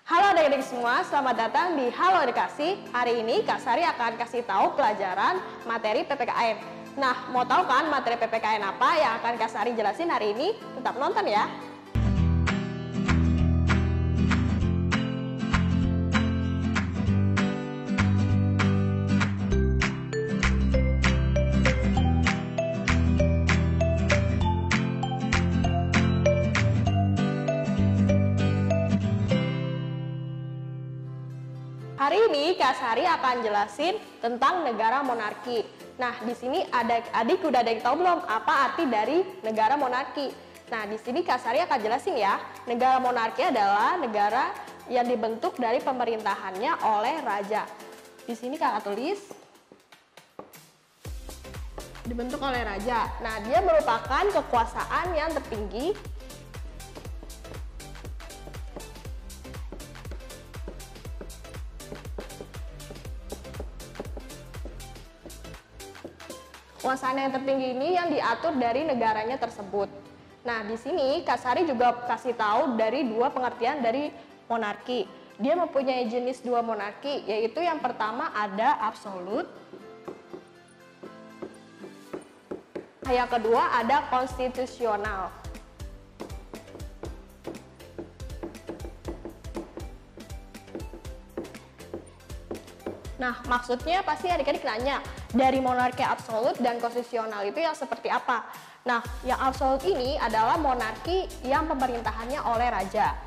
Halo adik-adik semua, selamat datang di Halo Edukasi. Hari ini Kak Sari akan kasih tahu pelajaran materi PPKN. Nah, mau tahu kan materi PPKN apa yang akan Kak Sari jelasin hari ini? Tetap nonton ya. Hari ini Kak Sari akan jelasin tentang negara monarki. Nah, di sini adik-adik udah ada yang tahu belum apa arti dari negara monarki? Nah, di sini Kak Sari akan jelasin ya. Negara monarki adalah negara yang dibentuk dari pemerintahannya oleh raja. Di sini Kakak tulis dibentuk oleh raja. Nah, dia merupakan kekuasaan yang tertinggi kekuasaan yang tertinggi ini yang diatur dari negaranya tersebut. Nah, di sini Kak Sari juga kasih tahu dari dua pengertian dari monarki. Dia mempunyai jenis dua monarki, yaitu yang pertama ada absolut. Yang kedua ada konstitusional. Nah, maksudnya pasti adik-adik nanya, dari monarki absolut dan konstitusional itu yang seperti apa? Nah, yang absolut ini adalah monarki yang pemerintahannya oleh raja.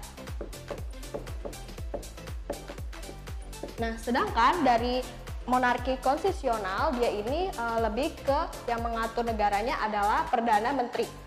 Nah, sedangkan dari monarki konstitusional, dia ini lebih ke yang mengatur negaranya adalah Perdana Menteri.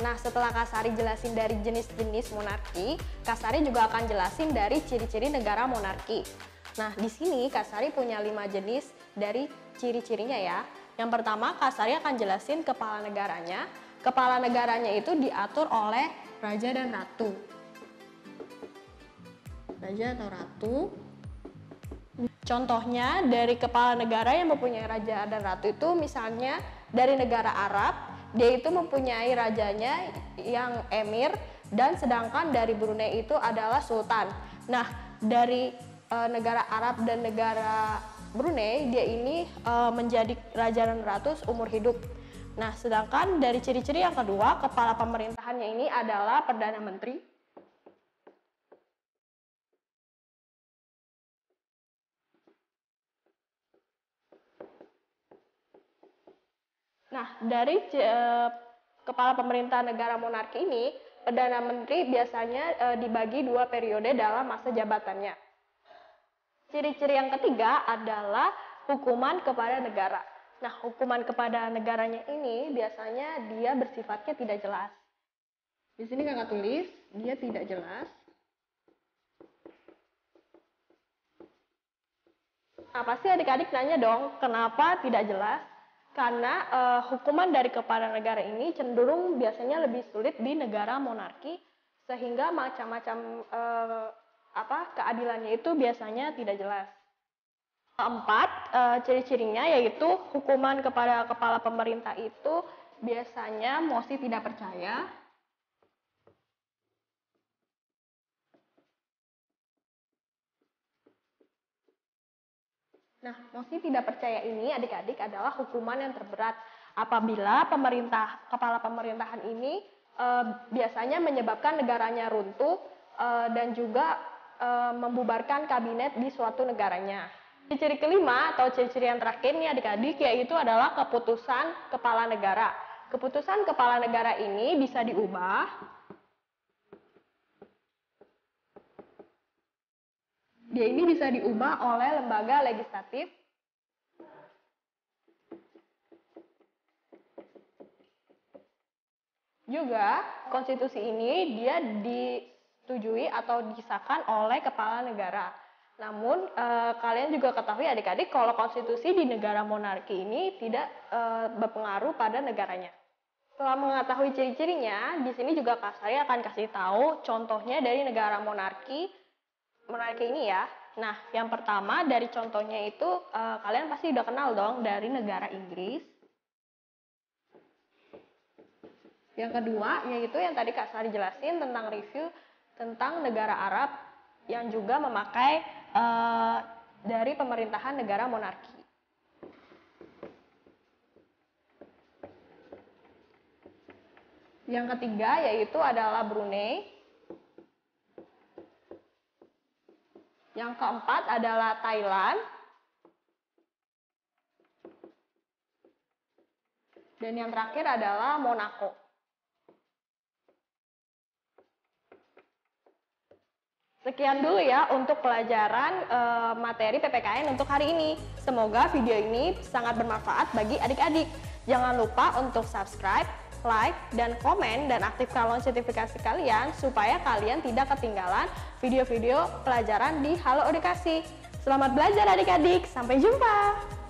Nah, setelah Kak Sari jelasin dari jenis-jenis monarki, Kak Sari juga akan jelasin dari ciri-ciri negara monarki. Nah, di sini Kak Sari punya 5 jenis dari ciri-cirinya ya. Yang pertama, Kak Sari akan jelasin kepala negaranya. Kepala negaranya itu diatur oleh raja dan ratu. Raja atau ratu. Contohnya dari kepala negara yang mempunyai raja dan ratu itu misalnya dari negara Arab, dia itu mempunyai rajanya yang emir, dan sedangkan dari Brunei itu adalah sultan. Nah, dari negara Arab dan negara Brunei, dia ini menjadi raja dan ratu seumur hidup. Nah, sedangkan dari ciri-ciri yang kedua, kepala pemerintahannya ini adalah Perdana Menteri. Nah, dari kepala pemerintahan negara monarki ini, Perdana Menteri biasanya dibagi 2 periode dalam masa jabatannya. Ciri-ciri yang ketiga adalah hukuman kepada negara. Nah, hukuman kepada negaranya ini biasanya dia bersifatnya tidak jelas. Di sini Kakak tulis, dia tidak jelas. Nah, pasti adik-adik nanya dong, kenapa tidak jelas? Karena hukuman dari kepala negara ini cenderung biasanya lebih sulit di negara monarki, sehingga macam-macam keadilannya itu biasanya tidak jelas. Keempat, ciri-cirinya yaitu hukuman kepada kepala pemerintah itu biasanya mosi tidak percaya. Nah, mosi tidak percaya ini adik-adik adalah hukuman yang terberat apabila kepala pemerintahan ini biasanya menyebabkan negaranya runtuh dan juga membubarkan kabinet di suatu negaranya. Ciri-ciri kelima atau ciri-ciri yang terakhir nih adik-adik yaitu adalah keputusan kepala negara. Keputusan kepala negara ini bisa diubah. Dia ini bisa diubah oleh lembaga legislatif. Juga konstitusi ini dia disetujui atau disahkan oleh kepala negara. Namun kalian juga ketahui adik-adik kalau konstitusi di negara monarki ini tidak berpengaruh pada negaranya. Setelah mengetahui ciri-cirinya, di sini juga Kak Sari akan kasih tahu contohnya dari negara monarki ini ya. Nah, yang pertama dari contohnya itu kalian pasti udah kenal dong dari negara Inggris. Yang kedua yaitu yang tadi Kak Sari jelasin tentang review tentang negara Arab yang juga memakai dari pemerintahan negara monarki. Yang ketiga yaitu adalah Brunei. Yang keempat adalah Thailand. Dan yang terakhir adalah Monaco. Sekian dulu ya untuk pelajaran materi PPKN untuk hari ini. Semoga video ini sangat bermanfaat bagi adik-adik. Jangan lupa untuk subscribe, like, dan komen, dan aktifkan lonceng notifikasi kalian supaya kalian tidak ketinggalan video-video pelajaran di Halo Edukasi. Selamat belajar adik-adik, sampai jumpa!